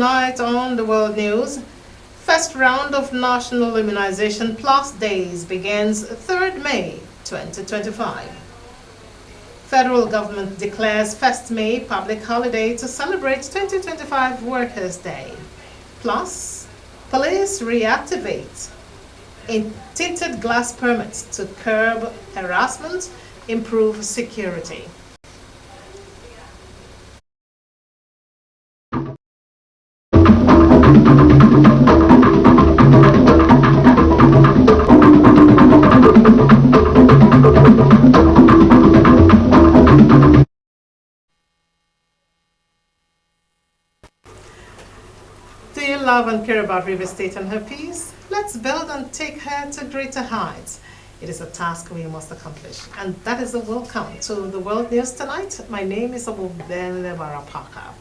Tonight on the World News, first round of National Immunization Plus Days begins 3rd May 2025. Federal government declares 1st May public holiday to celebrate 2025 Workers' Day. Plus, police reactivate in tinted glass permits to curb harassment, improve security. Do you love and care about River State and her peace? Let's build and take her to greater heights. It is a task we must accomplish. And that is a welcome to the World News tonight. My name is Abubele Barapaka.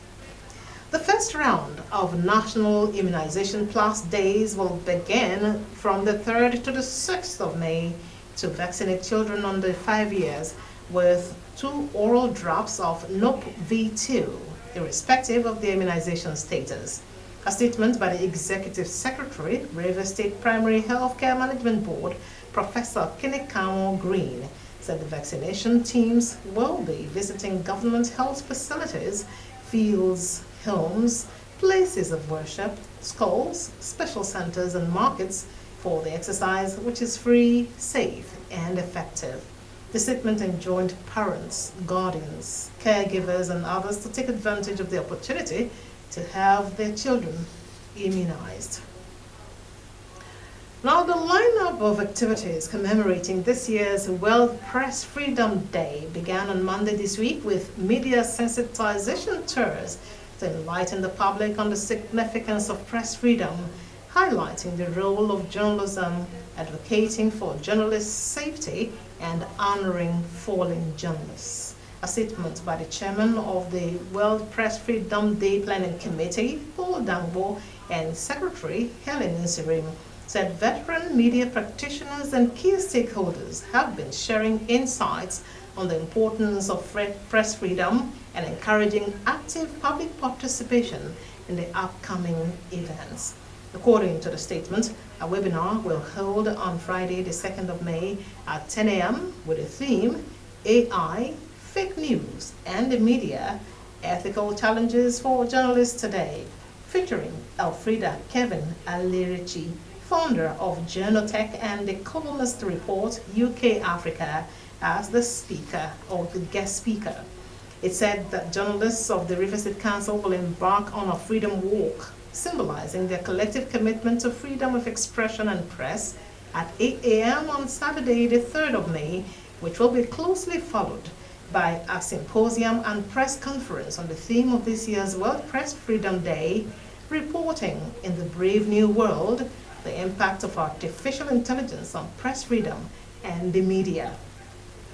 The first round of National Immunization Plus Days will begin from the 3rd to the 6th of May to vaccinate children under 5 years with 2 oral drops of NOP V2, irrespective of the immunization status. A statement by the Executive Secretary, Rstv State Primary Healthcare Management Board, Professor Kinikamo Green, said the vaccination teams will be visiting government health facilities, fields, homes, places of worship, schools, special centers, and markets for the exercise, which is free, safe, and effective. The statement enjoined parents, guardians, caregivers, and others to take advantage of the opportunity to have their children immunized. Now, the lineup of activities commemorating this year's World Press Freedom Day began on Monday this week with media sensitization tours to enlighten the public on the significance of press freedom, highlighting the role of journalism, advocating for journalist safety, and honoring fallen journalists. A statement by the chairman of the World Press Freedom Day Planning Committee, Paul Dangbo, and Secretary Helen Nsirim said veteran media practitioners and key stakeholders have been sharing insights on the importance of press freedom and encouraging active public participation in the upcoming events. According to the statement, a webinar will hold on Friday, the 2nd of May at 10 a.m. with the theme AI, Fake News, and the Media, Ethical Challenges for Journalists Today, featuring Elfrida Kevin Alirichi, founder of Journotech and the Columnist Report UK Africa, as the speaker or the guest speaker. It said that journalists of the River State Council will embark on a freedom walk, symbolizing their collective commitment to freedom of expression and press at 8 a.m. on Saturday, the 3rd of May, which will be closely followed by a symposium and press conference on the theme of this year's World Press Freedom Day, reporting in the Brave New World, the impact of artificial intelligence on press freedom and the media.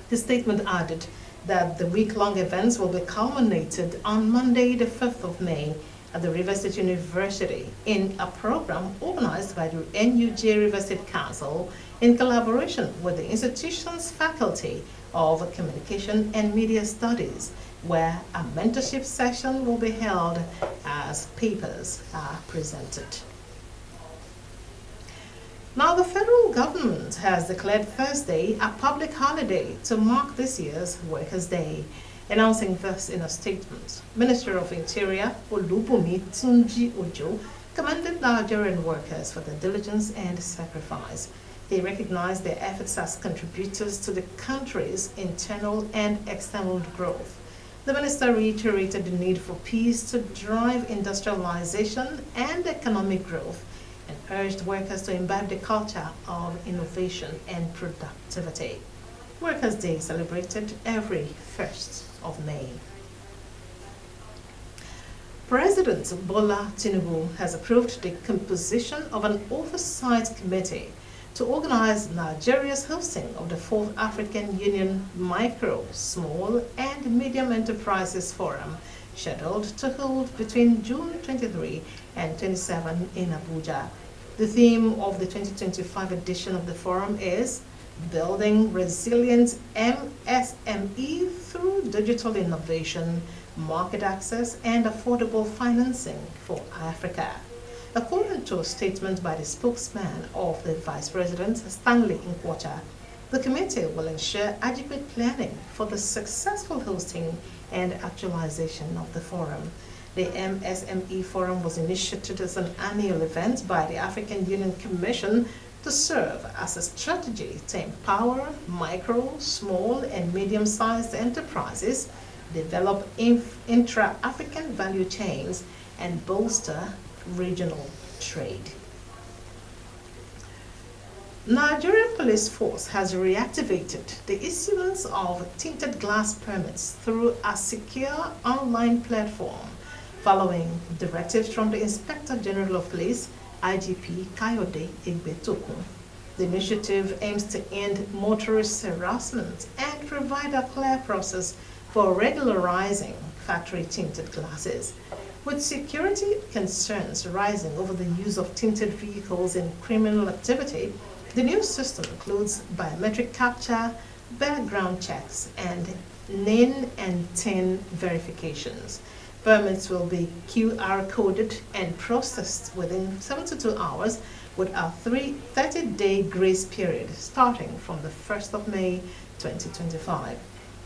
The statement added that the week-long events will be culminated on Monday, the 5th of May, at the River State University in a program organized by the NUJ River State Council in collaboration with the institution's Faculty of Communication and Media Studies, where a mentorship session will be held as papers are presented. Now, the federal government has declared Thursday a public holiday to mark this year's Workers' Day. Announcing this in a statement, Minister of Interior Olubunmi Tunji Ojo commended Nigerian workers for their diligence and sacrifice. He recognized their efforts as contributors to the country's internal and external growth. The minister reiterated the need for peace to drive industrialization and economic growth and urged workers to imbibe the culture of innovation and productivity. Workers' Day celebrated every 1st of May. President Bola Tinubu has approved the composition of an oversight committee to organize Nigeria's hosting of the 4th African Union Micro, Small, and Medium Enterprises Forum, scheduled to hold between June 23 and 27 in Abuja. The theme of the 2025 edition of the forum is Building Resilient MSME Through Digital Innovation, market access, and affordable financing for Africa. According to a statement by the spokesman of the Vice President, Stanley Nkwota, the committee will ensure adequate planning for the successful hosting and actualization of the forum. The MSME Forum was initiated as an annual event by the African Union Commission to serve as a strategy to empower micro, small, and medium-sized enterprises, develop intra-African value chains, and bolster regional trade. Nigerian Police Force has reactivated the issuance of tinted glass permits through a secure online platform following directives from the Inspector General of Police, IGP Kayode Egbetokun. The initiative aims to end motorist harassment and provide a clear process for regularizing factory tinted glasses. With security concerns rising over the use of tinted vehicles in criminal activity, the new system includes biometric capture, background checks, and NIN and TIN verifications. Permits will be QR coded and processed within 72 hours with a 30-day grace period starting from the 1st of May 2025.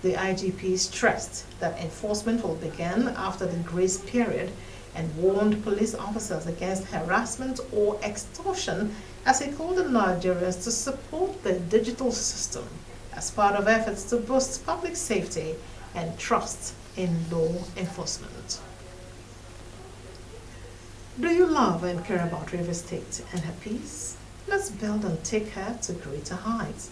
The IGP stressed that enforcement will begin after the grace period and warned police officers against harassment or extortion as he called on Nigerians to support the digital system as part of efforts to boost public safety and trust in law enforcement. Do you love and care about Rivers State and her peace? Let's build and take her to greater heights.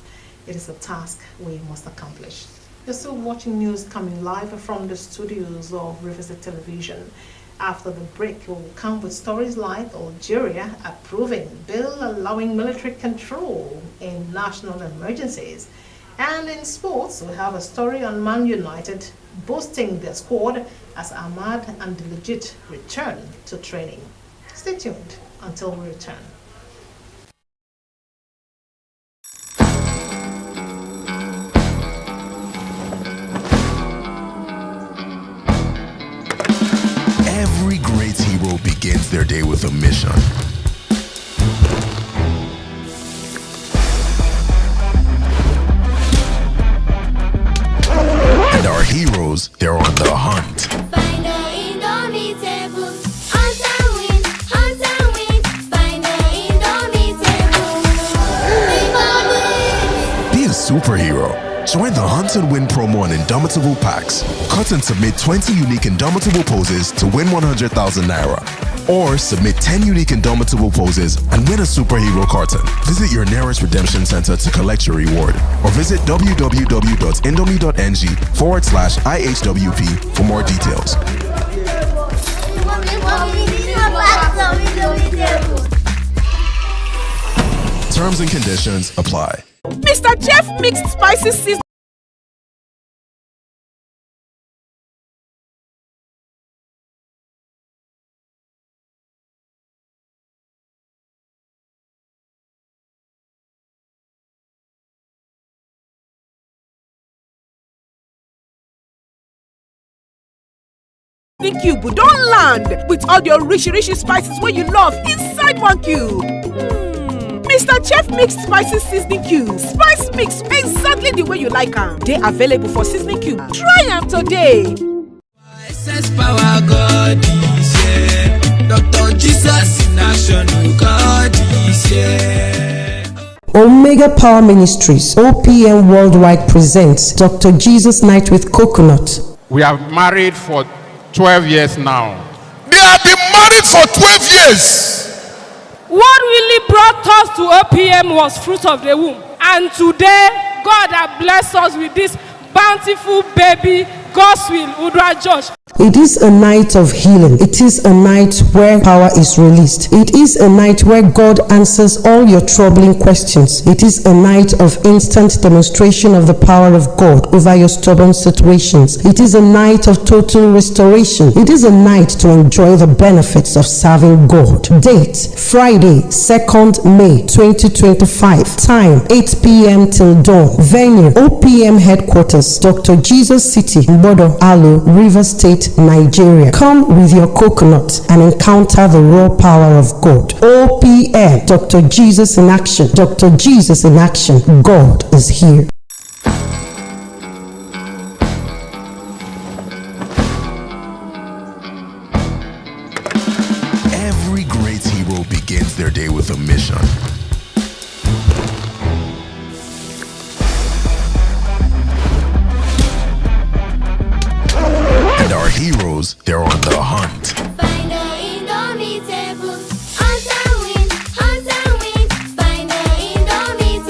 It is a task we must accomplish. You're still watching news coming live from the studios of Rivers State Television. After the break, we'll come with stories like Algeria approving bill allowing military control in national emergencies. And in sports, we have a story on Man United boosting their squad as Ahmad and the Legit return to training. Stay tuned until we return. Every great hero begins their day with a mission. And our heroes, they're on the hunt. Find the indomitable. Hunt and win, hunt and win. Find the indomitable. Be a superhero. Join the Hunt and Win promo on Indomitable packs. Cut and submit 20 unique Indomitable poses to win 100,000 Naira. Or submit 10 unique Indomitable poses and win a superhero carton. Visit your nearest redemption center to collect your reward. Or visit www.indomie.ng/IHWP for more details. Terms and conditions apply. Mr. Chef mixed spices seasoning. Cube don't land with all your rich spices where you love inside one cube. Mr. Chef mixed spices seasoning cube. Spice mix exactly the way you like them. They available for seasoning cube. Try them today. Power God is here. Dr. Jesus in action, God is here. Omega Power Ministries, OPM Worldwide presents Dr. Jesus Night with Coconut. We have married for 12 years now. They have been married for 12 years. What really brought us to OPM was fruit of the womb. And today, God has blessed us with this bountiful baby, God's will, Udra Josh. It is a night of healing. It is a night where power is released. It is a night where God answers all your troubling questions. It is a night of instant demonstration of the power of God over your stubborn situations. It is a night of total restoration. It is a night to enjoy the benefits of serving God. Date, Friday, 2nd May 2025. Time, 8 p.m. till dawn. Venue, OPM Headquarters, Dr. Jesus City, Bodo, Alu, River State, state, Nigeria. Come with your coconut and encounter the raw power of God. OPM, Dr. Jesus in Action. Dr. Jesus in Action. God is here. Every great hero begins their day with a mission. And our heroes, they're on the hunt. Find the indomitable. Hunt and win, find the indomitable.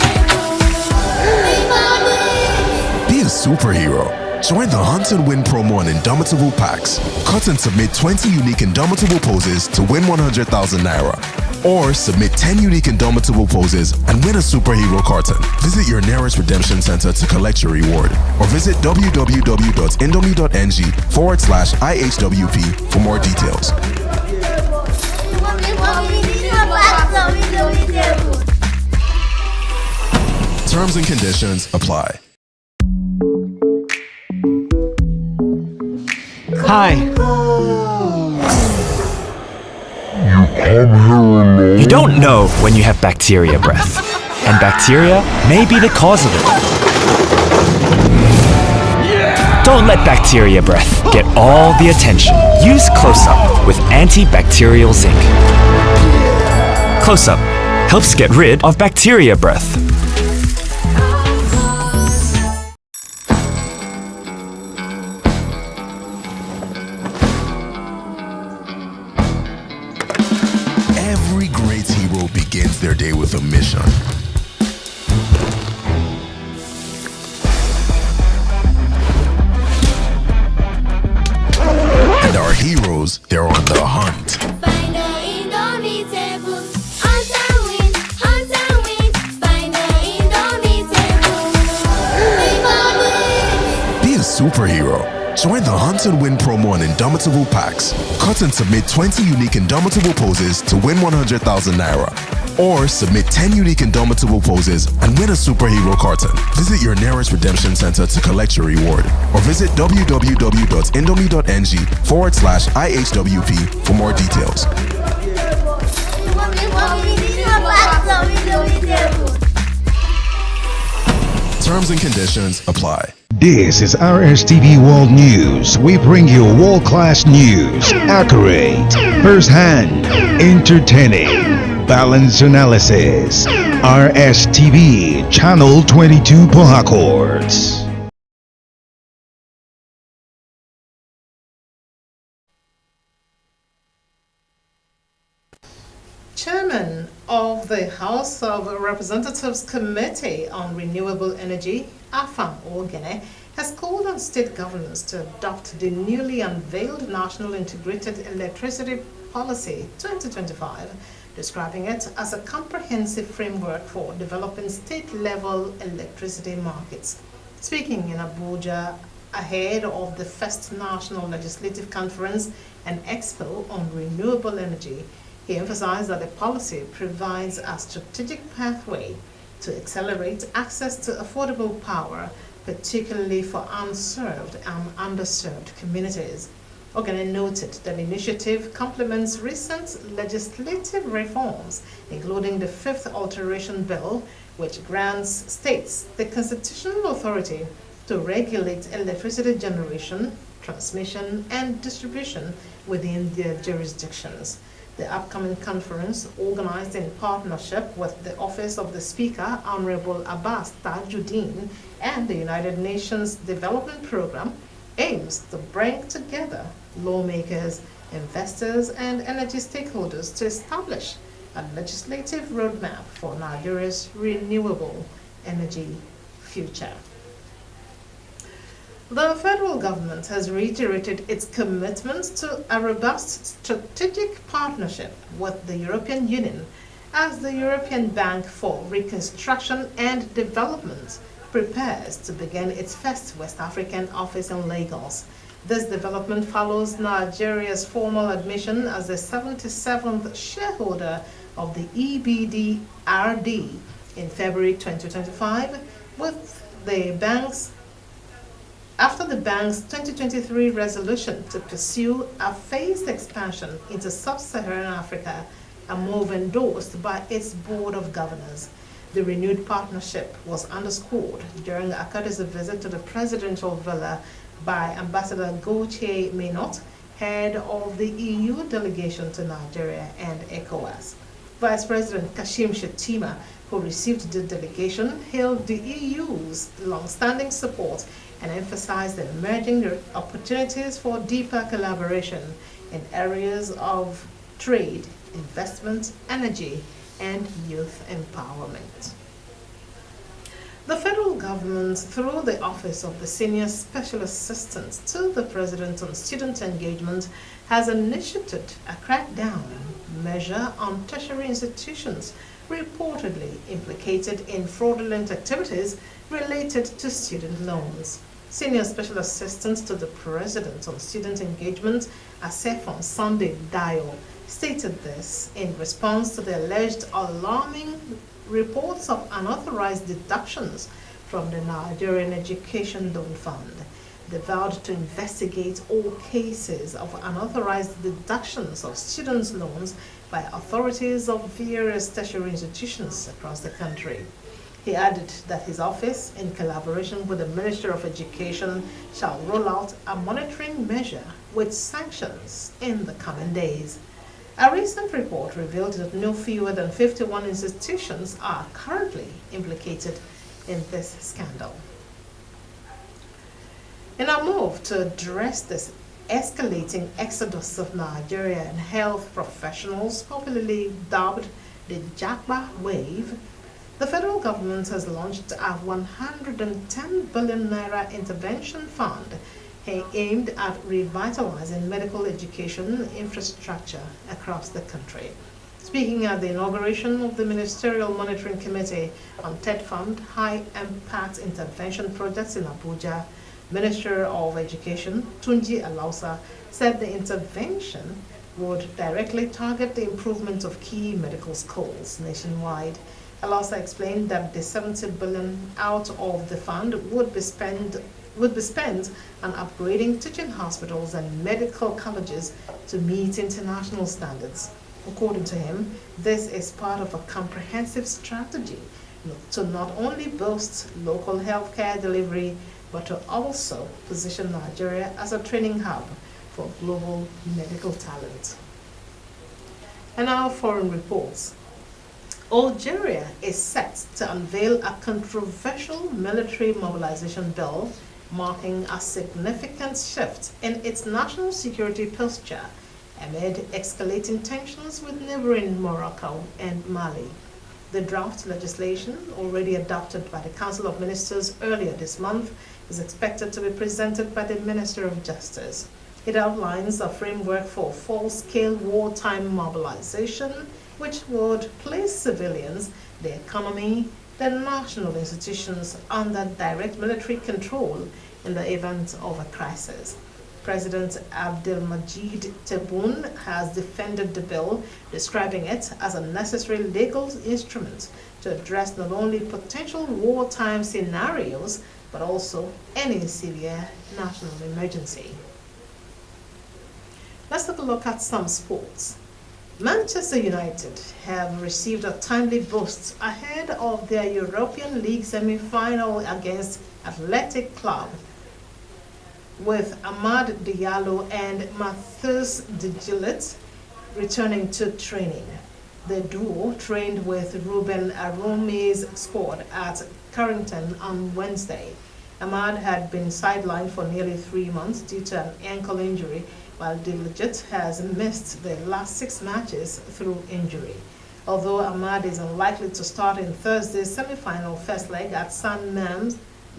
Be a superhero. Join the Hunt and Win promo on Indomitable packs. Cut and submit 20 unique Indomitable poses to win 100,000 naira. Or submit 10 unique Indomitable poses and win a superhero carton. Visit your nearest redemption center to collect your reward. Or visit www.indomie.ng/IHWP for more details. Terms and conditions apply. Hi. You don't know when you have bacteria breath, and bacteria may be the cause of it. Don't let bacteria breath get all the attention. Use Close-Up with antibacterial zinc. Close-Up helps get rid of bacteria breath. Every great hero begins their day with a mission. And our heroes, they're on the hunt. Find the indomitable. Hunt and win, find the indomitable. Be a superhero. Join the Hunt and Win promo on Indomitable packs. Cut and submit 20 unique Indomitable poses to win 100,000 naira. Or submit 10 unique Indomitable poses and win a superhero carton. Visit your nearest redemption center to collect your reward. Or visit www.indomie.ng/IHWP for more details. Terms and conditions apply. This is Rstv World News. We bring you world-class news, accurate, first-hand, entertaining, balanced analysis. Rstv, Channel 22 Port Harcourt. Chairman of the House of Representatives Committee on Renewable Energy, AFAM Ogene, has called on state governors to adopt the newly unveiled National Integrated Electricity Policy 2025, describing it as a comprehensive framework for developing state-level electricity markets. Speaking in Abuja ahead of the first National Legislative Conference and Expo on Renewable Energy, he emphasized that the policy provides a strategic pathway to accelerate access to affordable power, particularly for unserved and underserved communities. Ogene noted that the initiative complements recent legislative reforms, including the Fifth Alteration Bill, which grants states the constitutional authority to regulate electricity generation, transmission, and distribution within their jurisdictions. The upcoming conference, organized in partnership with the Office of the Speaker, Honorable Abbas Tajuddin, and the United Nations Development Programme, aims to bring together lawmakers, investors, and energy stakeholders to establish a legislative roadmap for Nigeria's renewable energy future. The federal government has reiterated its commitment to a robust strategic partnership with the European Union as the European Bank for Reconstruction and Development prepares to begin its first West African office in Lagos. This development follows Nigeria's formal admission as the 77th shareholder of the EBDRD in February 2025, with the bank's after the bank's 2023 resolution to pursue a phased expansion into sub-Saharan Africa, a move endorsed by its Board of Governors. The renewed partnership was underscored during a courtesy visit to the presidential villa by Ambassador Gauthier Minot, head of the EU delegation to Nigeria and ECOWAS. Vice President Kashim Shettima, who received the delegation, hailed the EU's long-standing support and emphasized the emerging opportunities for deeper collaboration in areas of trade, investment, energy, and youth empowerment. The federal government, through the Office of the Senior Special Assistant to the President on Student Engagement, has initiated a crackdown measure on tertiary institutions reportedly implicated in fraudulent activities related to student loans. Senior Special Assistant to the President on Student Engagement, Asefon Sunday Dio, stated this in response to the alleged alarming reports of unauthorized deductions from the Nigerian Education Loan Fund. They vowed to investigate all cases of unauthorized deductions of students' loans by authorities of various tertiary institutions across the country. He added that his office, in collaboration with the Ministry of Education, shall roll out a monitoring measure with sanctions in the coming days. A recent report revealed that no fewer than 51 institutions are currently implicated in this scandal. In a move to address this escalating exodus of Nigerian health professionals, popularly dubbed the Japa Wave, the federal government has launched a 110 billion naira intervention fund aimed at revitalizing medical education infrastructure across the country. Speaking at the inauguration of the Ministerial Monitoring Committee on TED Fund High Impact Intervention Projects in Abuja, Minister of Education Tunji Alausa said the intervention would directly target the improvement of key medical schools nationwide. Alausa explained that the 70 billion out of the fund would be spent on upgrading teaching hospitals and medical colleges to meet international standards. According to him, this is part of a comprehensive strategy to not only boost local healthcare delivery, but to also position Nigeria as a training hub for global medical talent. And now foreign reports. Algeria is set to unveil a controversial military mobilization bill marking a significant shift in its national security posture amid escalating tensions with neighboring Morocco and Mali. The draft legislation, already adopted by the Council of Ministers earlier this month, is expected to be presented by the Minister of Justice. It outlines a framework for full-scale wartime mobilization, which would place civilians, the economy, the national institutions under direct military control in the event of a crisis. President Abdelmajid Tebboune has defended the bill, describing it as a necessary legal instrument to address not only potential wartime scenarios, but also any severe national emergency. Let's take a look at some sports. Manchester United have received a timely boost ahead of their European League semi-final against Athletic Club, with Amad Diallo and Matheus de Gillet returning to training. The duo trained with Ruben Arome's squad at Carrington on Wednesday. Amad had been sidelined for nearly 3 months due to an ankle injury, while de Gillet has missed the last 6 matches through injury. Although Amad is unlikely to start in Thursday's semi-final first leg at San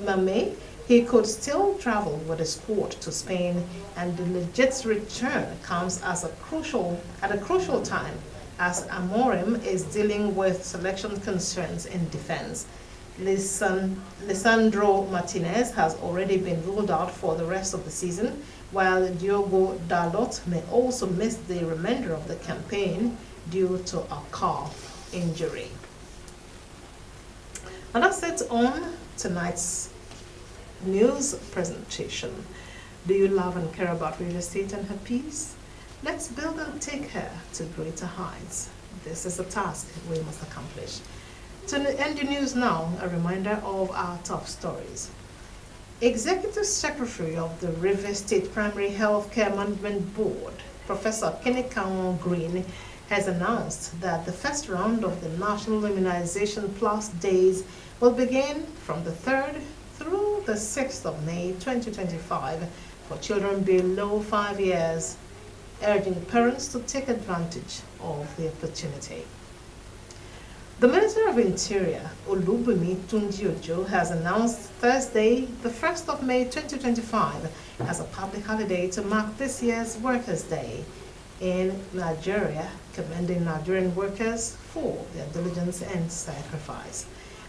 Mamés, he could still travel with the squad to Spain, and the Legit's return comes at a crucial time as Amorim is dealing with selection concerns in defense. Lisandro Martinez has already been ruled out for the rest of the season, while Diogo Dalot may also miss the remainder of the campaign due to a calf injury. And that's it on tonight's news presentation. Do you love and care about real estate and her peace? Let's build and take her to greater heights. This is a task we must accomplish. To end the news now, a reminder of our top stories. Executive Secretary of the Rstv State Primary Health Care Management Board, Professor Kenny Green, has announced that the first round of the National Immunization Plus Days will begin from the 3rd through the 6th of May 2025 for children below 5 years, urging parents to take advantage of the opportunity. The Minister of Interior, Olubunmi Tunji-Ojo, has announced Thursday, the 1st of May 2025, as a public holiday to mark this year's Workers' Day in Nigeria, commending Nigerian workers for their diligence and sacrifice.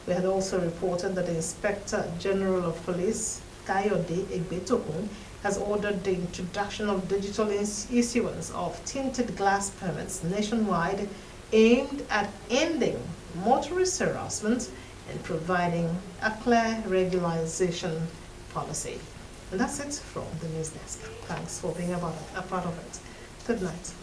We had also reported that the Inspector General of Police, Kayode Egbetokun, has ordered the introduction of digital issuance of tinted glass permits nationwide aimed at ending motorist harassment and providing a clear regularization policy. And that's it from the news desk. Thanks for being a part of it. Good night.